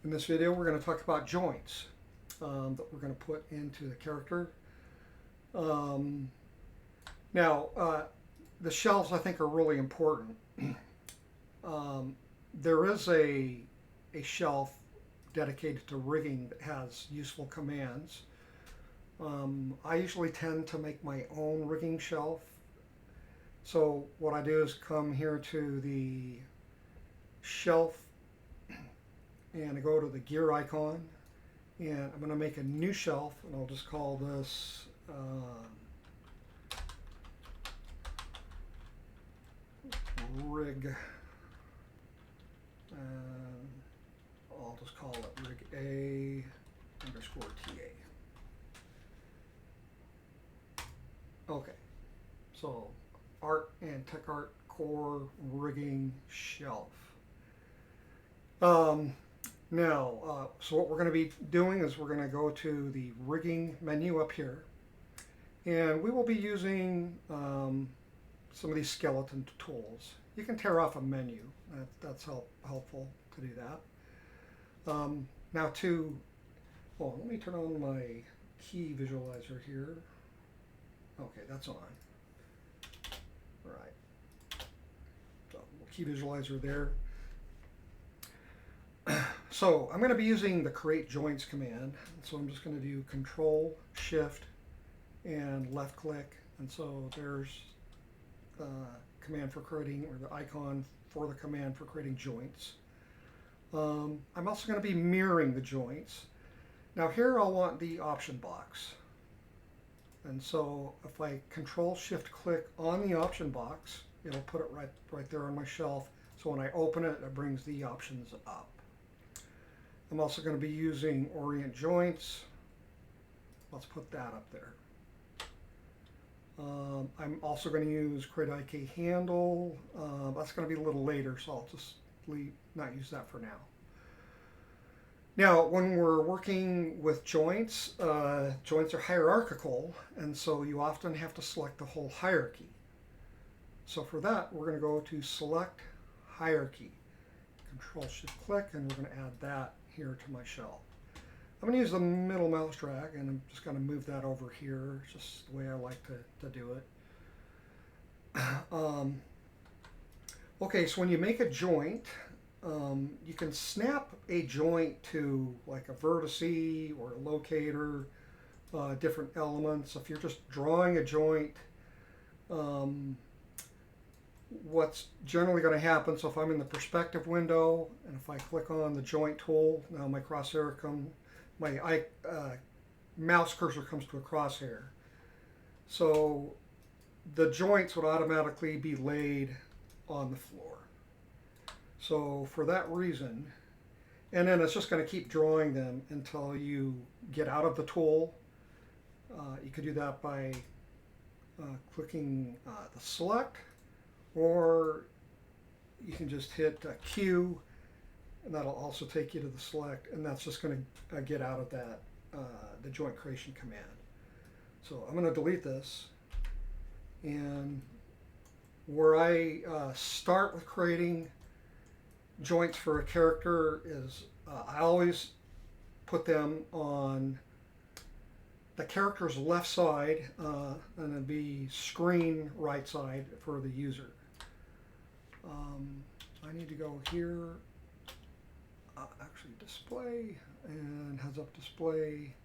In this video, we're going to talk about joints that we're going to put into the character. Um, now, the shelves I think are really important. There is a shelf dedicated to rigging that has useful commands. I usually tend to make my own rigging shelf. So what I do is come here to the shelf and I go to the gear icon and I'm going to make a new shelf and I'll just call this rig. I'll just call it rig A underscore TA. Okay, so art and tech art core rigging shelf. So what we're going to be doing is we're going to go to the rigging menu up here, and we will be using some of these skeleton tools. You can tear off a menu. That's helpful to do that. Let me turn on my key visualizer here. Okay, that's on. All right. So key visualizer there. So I'm going to be using the create joints command. So I'm just going to do Control, Shift, and left click. And so there's the command for creating, or the icon for the command for creating joints. I'm also going to be mirroring the joints. Now here I'll want the option box. And so if I Control Shift click on the option box, it'll put it right there on my shelf. So when I open it, it brings the options up. I'm also going to be using orient joints. Let's put that up there. I'm also going to use create IK handle. That's going to be a little later, so I'll just not use that for now. Now, when we're working with joints, joints are hierarchical, and so you often have to select the whole hierarchy. So for that, we're going to go to Select Hierarchy. Control Shift click, and we're going to add that here to my shelf. I'm going to use the middle mouse drag, and I'm just going to move that over here, just the way I like to do it. Okay, so when you make a joint, you can snap a joint to like a vertice or a locator, different elements. If you're just drawing a joint, what's generally going to happen, so if I'm in the perspective window and if I click on the joint tool, now my crosshair my mouse cursor comes to a crosshair. So the joints would automatically be laid on the floor. So for that reason, and then it's just going to keep drawing them until you get out of the tool. You could do that by clicking the select, or you can just hit Q, and that'll also take you to the select, and that's just going to get out of that the joint creation command. So I'm going to delete this, and where I start with creating joints for a character is I always put them on the character's left side, and it'd be screen right side for the user. I need to go here, actually display, and heads up display,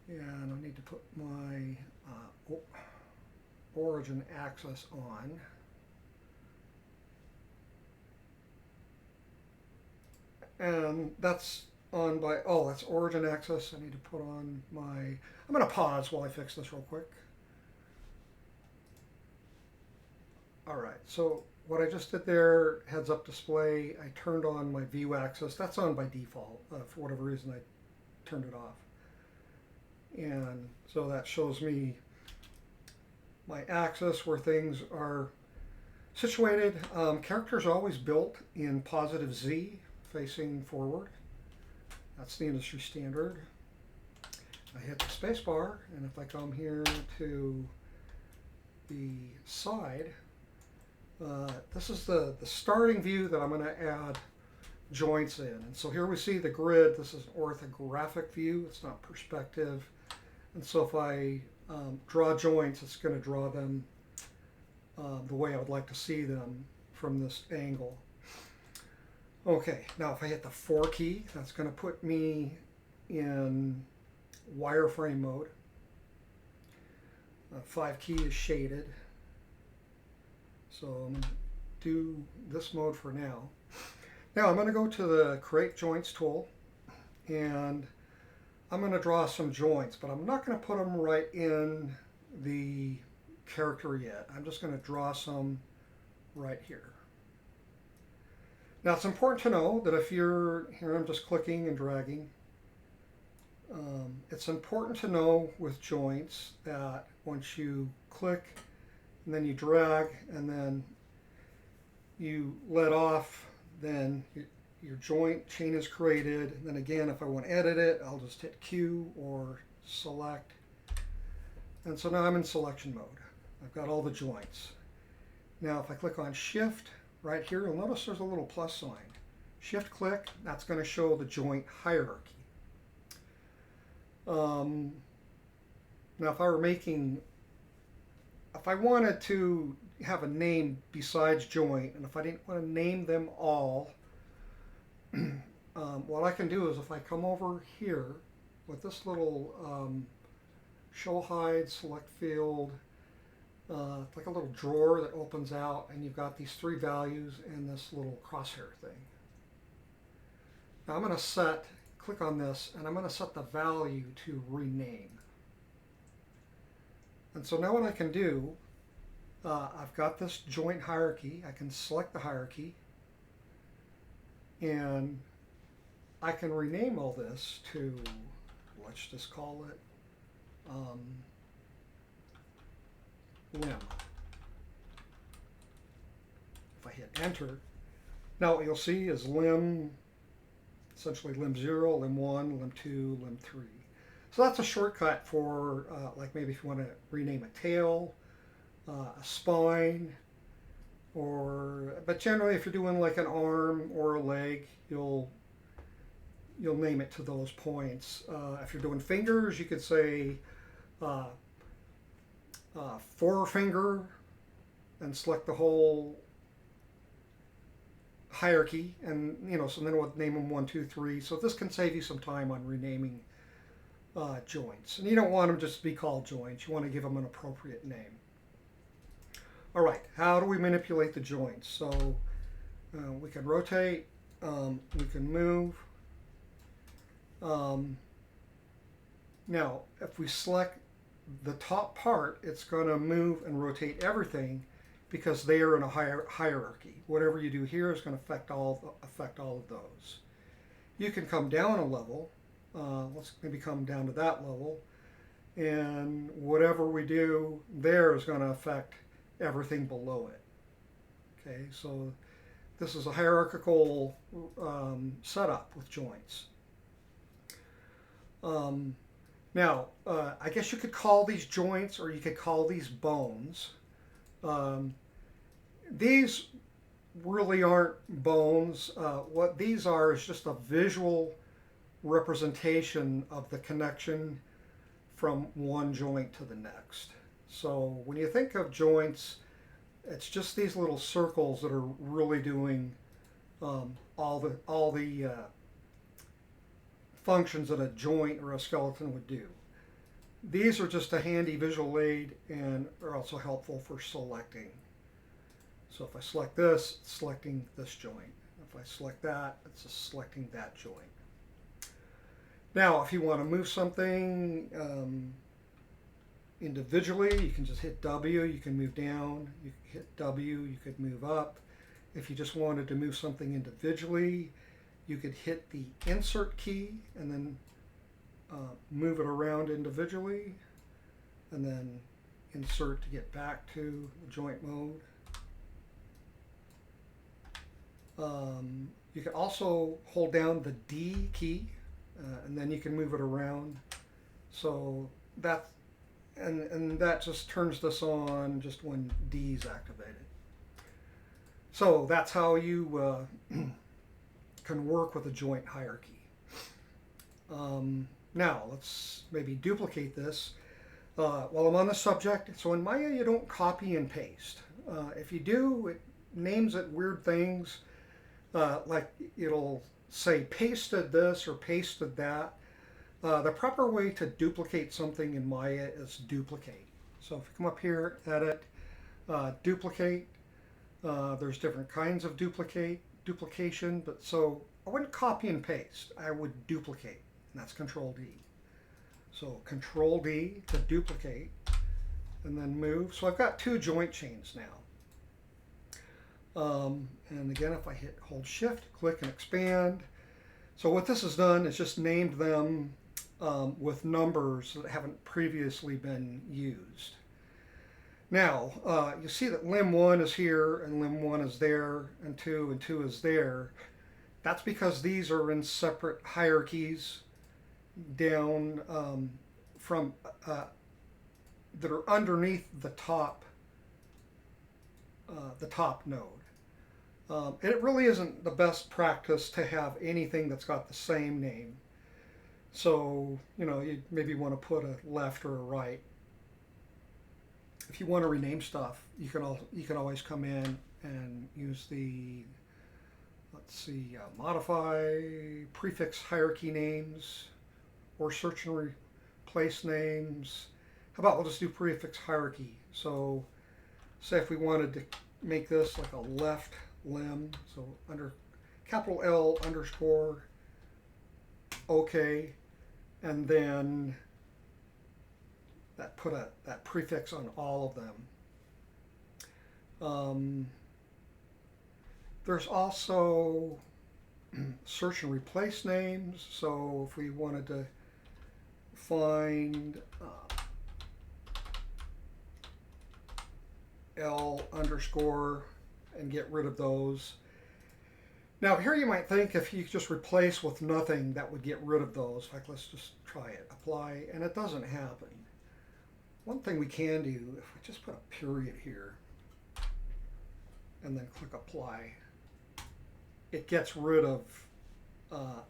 and I need to put my origin axis on. And that's on by, that's origin axis. I need to put on my, I'm going to pause while I fix this real quick. All right, so what I just did there, heads up display, I turned on my view axis. That's on by default. For whatever reason, I turned it off. And so that shows me my axis where things are situated. Characters are always built in positive Z, facing forward. That's the industry standard. I hit the space bar, and if I come here to the side, this is the starting view that I'm going to add joints in. And so here we see the grid. This is an orthographic view. It's not perspective. And so if I draw joints, it's going to draw them the way I would like to see them from this angle. Okay, now if I hit the 4 key, that's going to put me in wireframe mode. 5 key is shaded. So I'm going to do this mode for now. Now I'm going to go to the Create Joints tool, and I'm going to draw some joints, but I'm not going to put them right in the character yet. I'm just going to draw some right here. Now it's important to know that if you're, here I'm just clicking and dragging, it's important to know with joints that once you click and then you drag and then you let off, then your joint chain is created. And then again, if I want to edit it, I'll just hit Q or select. And so now I'm in selection mode. I've got all the joints. Now if I click on Shift right here, you'll notice there's a little plus sign. Shift click, that's going to show the joint hierarchy. Now if I wanted to have a name besides joint, and if I didn't want to name them all, what I can do is if I come over here with this little show hide select field, it's like a little drawer that opens out, and you've got these 3 values and this little crosshair thing. Now I'm going to click on this, and I'm going to set the value to rename. And so now what I can do, I've got this joint hierarchy. I can select the hierarchy, and I can rename all this to, let's just call it limb. If I hit enter, now what you'll see is limb, essentially limb 0, limb 1, limb 2, limb 3. So that's a shortcut for like maybe if you want to rename a tail, a spine, but generally if you're doing like an arm or a leg, you'll name it to those points. If you're doing fingers, you could say forefinger and select the whole hierarchy, and so then we'll name them 1, 2, 3. So this can save you some time on renaming joints, and you don't want them just to be called joints. You want to give them an appropriate name. All right, how do we manipulate the joints? So we can rotate, we can move. Now, if we select the top part, it's going to move and rotate everything because they are in a hierarchy. Whatever you do here is going to affect all of those. You can come down a level. Let's maybe come down to that level, and whatever we do there is going to affect everything below it. Okay, so this is a hierarchical setup with joints. Now, I guess you could call these joints, or you could call these bones. These really aren't bones. What these are is just a visual representation of the connection from one joint to the next. So when you think of joints, it's just these little circles that are really doing all the functions that a joint or a skeleton would do. These are just a handy visual aid and are also helpful for selecting. So if I select this, it's selecting this joint. If I select that, it's just selecting that joint. Now, if you want to move something individually, you can just hit W. You can move down. You can hit W. You could move up. If you just wanted to move something individually, you could hit the Insert key and then move it around individually, and then insert to get back to the joint mode. You can also hold down the D key, and then you can move it around. So that and that just turns this on just when D is activated. So that's how you can work with a joint hierarchy. Now let's maybe duplicate this. While I'm on the subject, so in Maya you don't copy and paste. If you do, it names it weird things, like it'll say pasted this or pasted that. The proper way to duplicate something in Maya is duplicate. So if you come up here, edit, duplicate, there's different kinds of duplication, but so I wouldn't copy and paste, I would duplicate, and that's Control D. So Control D to duplicate, and then move. So I've got two joint chains now. And again, if I hold Shift, click and expand. So what this has done is just named them with numbers that haven't previously been used. Now, you see that limb 1 is here, and limb 1 is there, and 2 is there. That's because these are in separate hierarchies down from that are underneath the top node. And it really isn't the best practice to have anything that's got the same name. So, you maybe want to put a left or a right. If you want to rename stuff, you can always come in and use the, let's see, modify prefix hierarchy names or search and replace names. How about we'll just do prefix hierarchy. So say if we wanted to make this like a left limb, so under capital L underscore OK, and then that put that prefix on all of them. There's also search and replace names. So if we wanted to find L underscore and get rid of those. Now here you might think if you just replace with nothing, that would get rid of those. In fact, let's just try it. Apply, and it doesn't happen. One thing we can do, if we just put a period here and then click apply, it gets rid of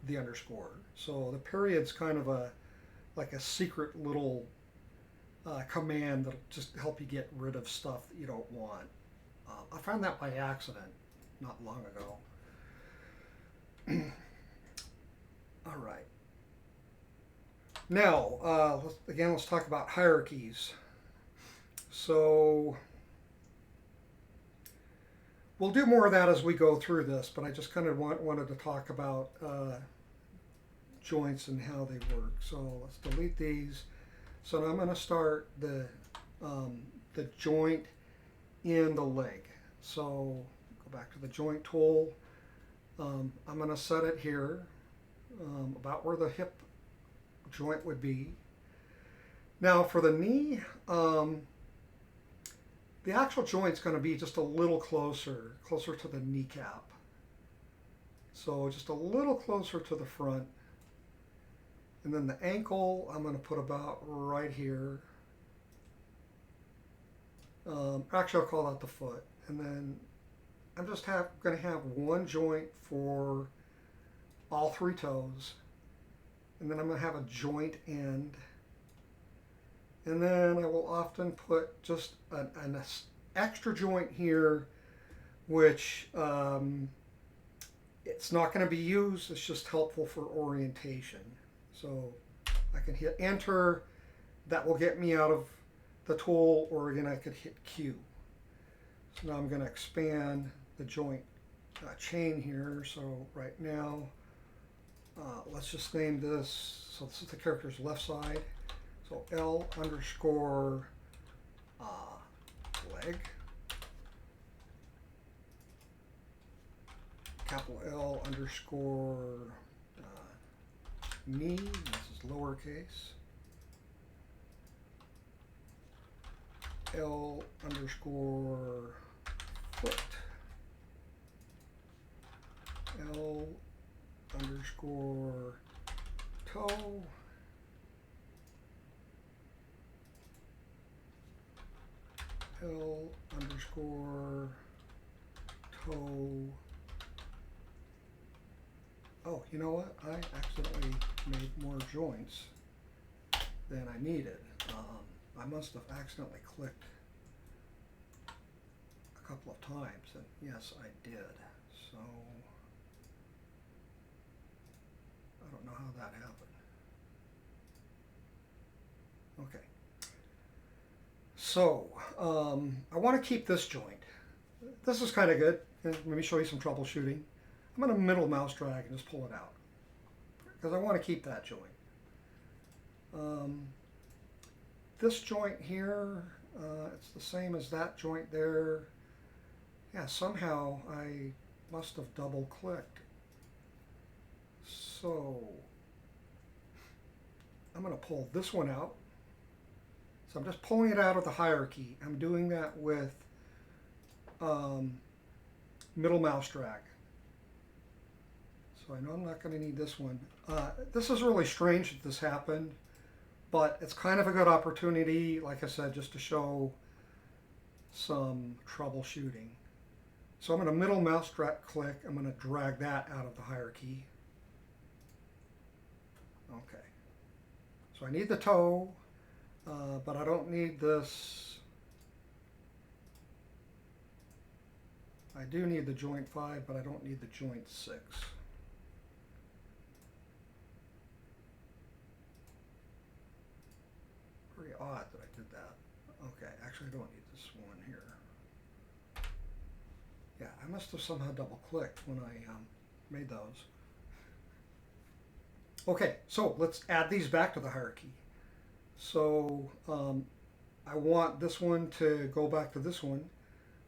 the underscore. So the period's kind of like a secret little command that'll just help you get rid of stuff that you don't want. I found that by accident not long ago. All right. Now, let's talk about hierarchies. So we'll do more of that as we go through this, but I just kind of wanted to talk about joints and how they work. So let's delete these. So now I'm going to start the joint in the leg. So go back to the joint tool. I'm going to set it here about where the hip joint would be. Now for the knee, the actual joint's going to be just a little closer to the kneecap. So just a little closer to the front. And then the ankle, I'm going to put about right here. Actually, I'll call that the foot. And then I'm just going to have one joint for all three toes. And then I'm going to have a joint end. And then I will often put just an extra joint here, which it's not going to be used. It's just helpful for orientation. So I can hit enter. That will get me out of the tool, or again I could hit Q. So now I'm going to expand the joint chain here. So right now, let's just name this. So this is the character's left side. So L underscore leg. Capital L underscore knee. This is lowercase. L underscore foot. L underscore toe. L underscore toe oh, you know what? I accidentally made more joints than I needed. I must have accidentally clicked a couple of times, and yes, I did. So I don't know how that happened. Okay. So I want to keep this joint. This is kind of good. Let me show you some troubleshooting. I'm going to middle mouse drag and just pull it out because I want to keep that joint. This joint here, it's the same as that joint there. Yeah, somehow I must have double clicked. So I'm going to pull this one out. So I'm just pulling it out of the hierarchy. I'm doing that with middle mouse drag. So I know I'm not going to need this one. This is really strange that this happened, but it's kind of a good opportunity, like I said, just to show some troubleshooting. So I'm going to middle mouse click. I'm going to drag that out of the hierarchy. Okay. So I need the toe, but I don't need this. I do need the joint 5, but I don't need the joint 6. Pretty odd that I did that. Okay, actually I don't need this one here. Yeah, I must have somehow double clicked when I made those. Okay, so let's add these back to the hierarchy. So I want this one to go back to this one.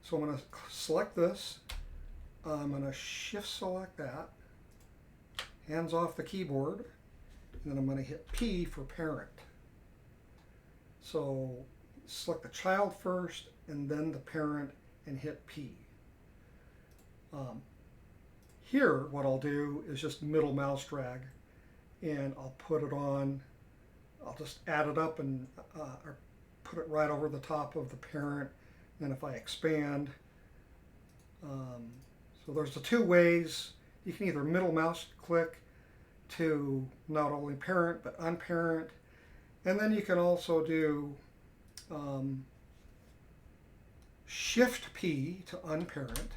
So I'm going to select this. I'm going to shift select that. Hands off the keyboard. And then I'm going to hit P for parent. So select the child first and then the parent and hit P. Here what I'll do is just middle mouse drag and I'll put it on, I'll just add it up and or put it right over the top of the parent. And if I expand, so there's the two ways. You can either middle mouse click to not only parent but unparent, and then you can also do Shift P to unparent,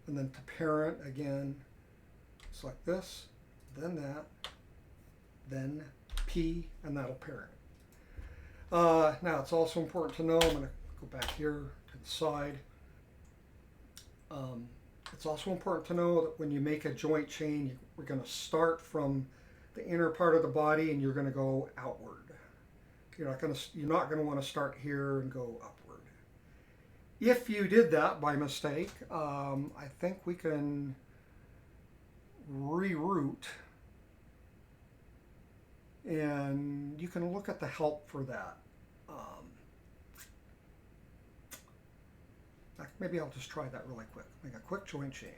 and then to parent again, select this, then that, then P, and that'll parent. Now it's also important to know, I'm going to go back here to the side. It's also important to know that when you make a joint chain, we're going to start from the inner part of the body and you're going to go outward. You're not going to want to start here and go upward. If you did that by mistake, I think we can reroute, and you can look at the help for that. Maybe I'll just try that really quick. Make a quick joint chain.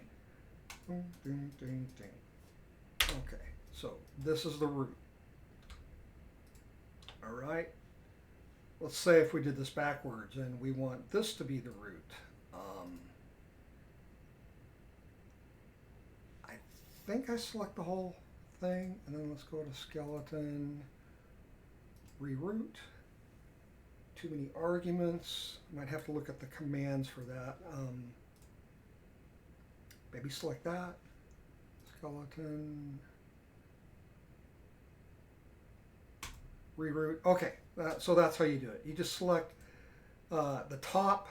Ding, ding, ding, ding. Okay, so this is the root. All right. Let's say if we did this backwards and we want this to be the root. I think I select the whole thing, and then let's go to skeleton, reroute. Too many arguments. Might have to look at the commands for that. Maybe select that, skeleton, reroute. Okay, so that's how you do it. You just select the top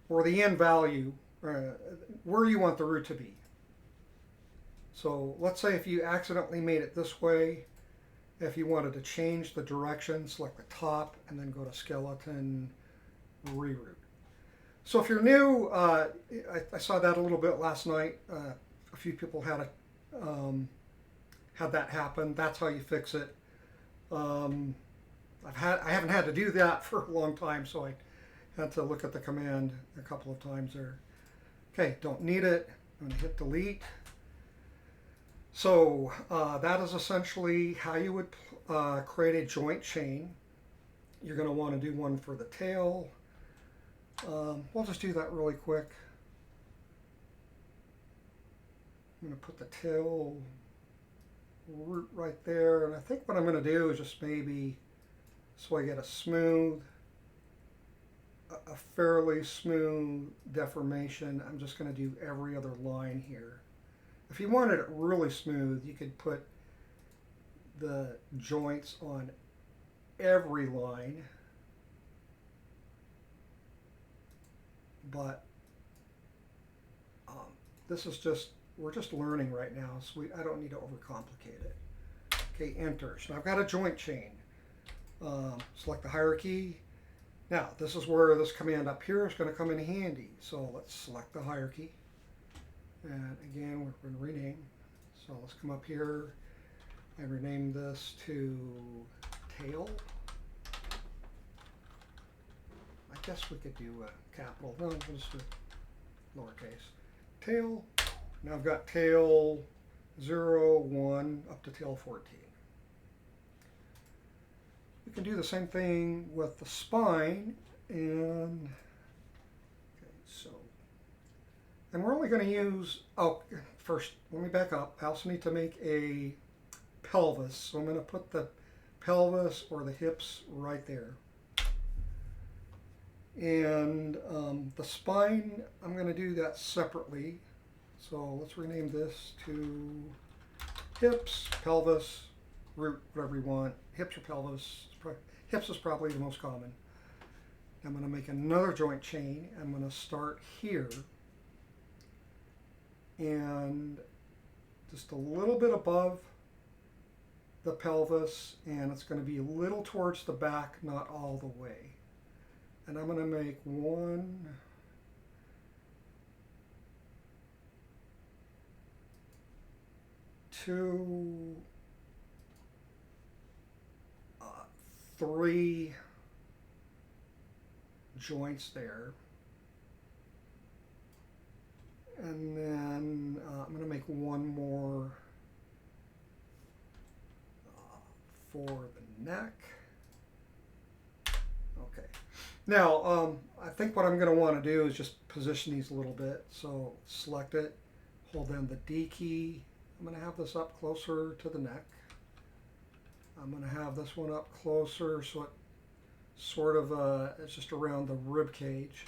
or the end value, where you want the root to be. So let's say if you accidentally made it this way, if you wanted to change the direction, select the top and then go to skeleton, reroute. So if you're new, I saw that a little bit last night. A few people had that happen. That's how you fix it. I haven't had to do that for a long time, so I had to look at the command a couple of times there. Okay, don't need it. I'm going to hit delete. So that is essentially how you would create a joint chain. You're going to want to do one for the tail. We'll just do that really quick. I'm going to put the tail root right there, and I think what I'm going to do is just maybe, so I get a smooth, a fairly smooth deformation, I'm just going to do every other line here. If you wanted it really smooth, you could put the joints on every line, but this is just, we're just learning right now, so I don't need to overcomplicate it. Okay, enter. So I've got a joint chain. Select the hierarchy. Now, this is where this command up here is going to come in handy. So let's select the hierarchy. And again, we're going to rename. So let's come up here and rename this to tail. I guess we could do a capital. No, we'll just do lowercase. Tail. Now I've got tail 0, 1, up to tail 14. We can do the same thing with the spine, and okay, so, and we're only going to use, oh, first, let me back up. I also need to make a pelvis, so I'm going to put the pelvis or the hips right there. And the spine, I'm going to do that separately. So let's rename this to hips, pelvis, root, whatever you want. Hips or pelvis. Hips is probably the most common. I'm going to make another joint chain. I'm going to start here and just a little bit above the pelvis, and it's going to be a little towards the back, not all the way. And I'm going to make 1, 2, 3 joints there. And then I'm going to make one more for the neck. Okay. Now, I think what I'm going to want to do is just position these a little bit. So select it, hold down the D key. I'm going to have this up closer to the neck. I'm going to have this one up closer so it sort of, it's just around the rib cage.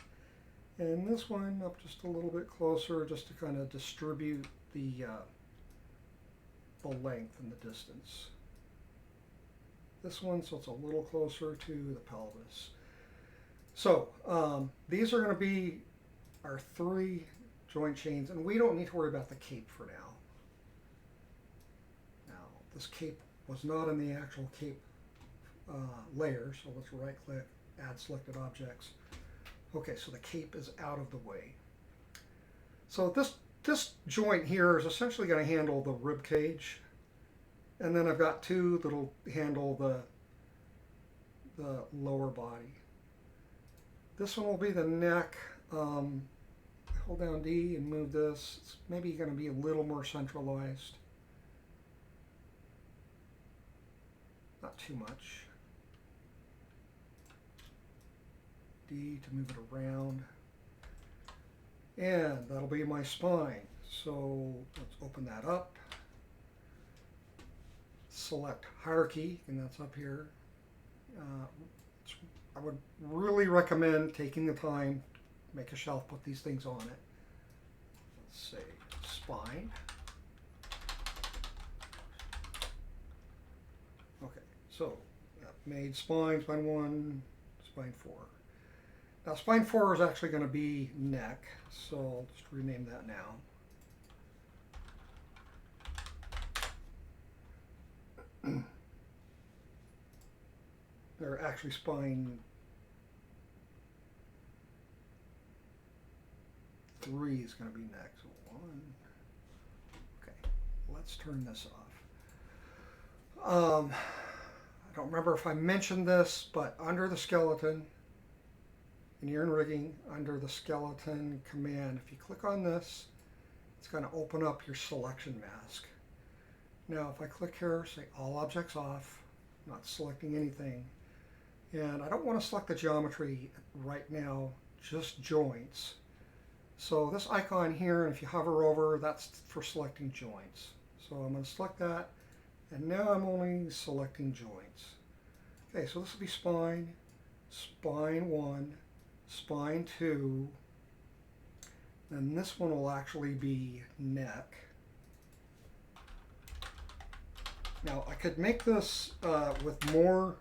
And this one up just a little bit closer just to kind of distribute the length and the distance. This one so it's a little closer to the pelvis. So these are going to be our 3 joint chains, and we don't need to worry about the cape for now. Now, this cape was not in the actual cape layer, so let's right click, add selected objects. Okay, so the cape is out of the way. So this joint here is essentially going to handle the rib cage, and then I've got 2 that'll handle the lower body. This one will be the neck. Hold down D and move this. It's maybe going to be a little more centralized. Not too much. D to move it around. And that'll be my spine. So let's open that up. Select hierarchy, and that's up here. I would really recommend taking the time to make a shelf, put these things on it. Let's say spine. Okay, so made spine, spine 1, spine 4. Now spine 4 is actually going to be neck, so I'll just rename that now. They're actually spine 3 is going to be neck. So 1. Okay, let's turn this off. I don't remember if I mentioned this, but under the skeleton, and you're in rigging, under the skeleton command, if you click on this, it's going to open up your selection mask. Now, if I click here, say all objects off, not selecting anything, and I don't want to select the geometry right now, just joints. So this icon here, and if you hover over, that's for selecting joints. So I'm going to select that, and now I'm only selecting joints. Okay, so this will be spine, spine 1, spine 2, and this one will actually be neck. Now I could make this with more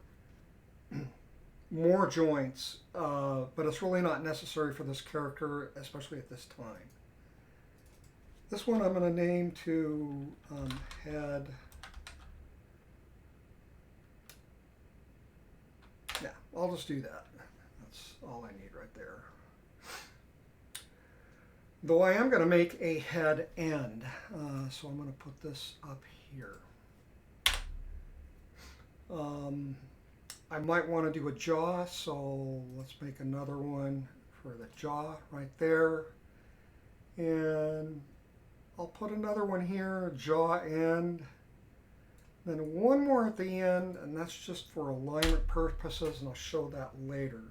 joints, but it's really not necessary for this character, especially at this time. This one I'm going to name to head. Yeah, I'll just do that. That's all I need right there. Though I am going to make a head end, so I'm going to put this up here. I might want to do a jaw, so let's make another one for the jaw right there. And I'll put another one here, jaw end. Then one more at the end, and that's just for alignment purposes, and I'll show that later.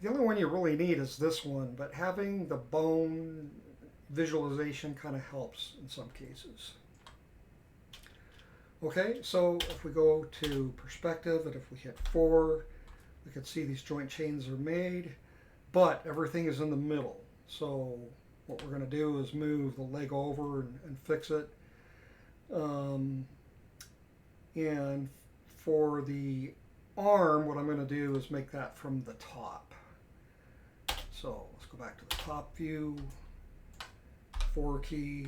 The only one you really need is this one, but having the bone visualization kind of helps in some cases. Okay, so if we go to perspective, and if we hit 4, we can see these joint chains are made, but everything is in the middle. So what we're going to do is move the leg over and fix it. And for the arm, what I'm going to do is make that from the top. So let's go back to the top view, 4 key,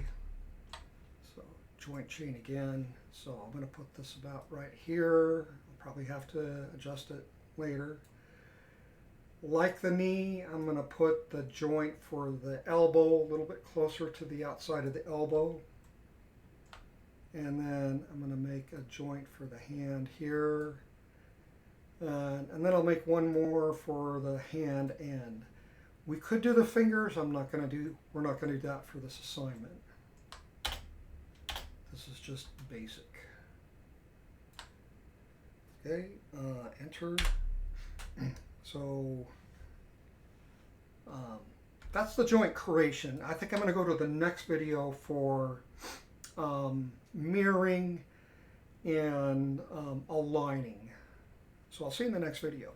so joint chain again. So I'm going to put this about right here. I'll probably have to adjust it later. Like the knee, I'm going to put the joint for the elbow a little bit closer to the outside of the elbow. And then I'm going to make a joint for the hand here. And then I'll make one more for the hand end. We could do the fingers. We're not going to do that for this assignment. This is just basic. Okay, enter. So that's the joint creation. I think I'm going to go to the next video for mirroring and aligning. So I'll see you in the next video.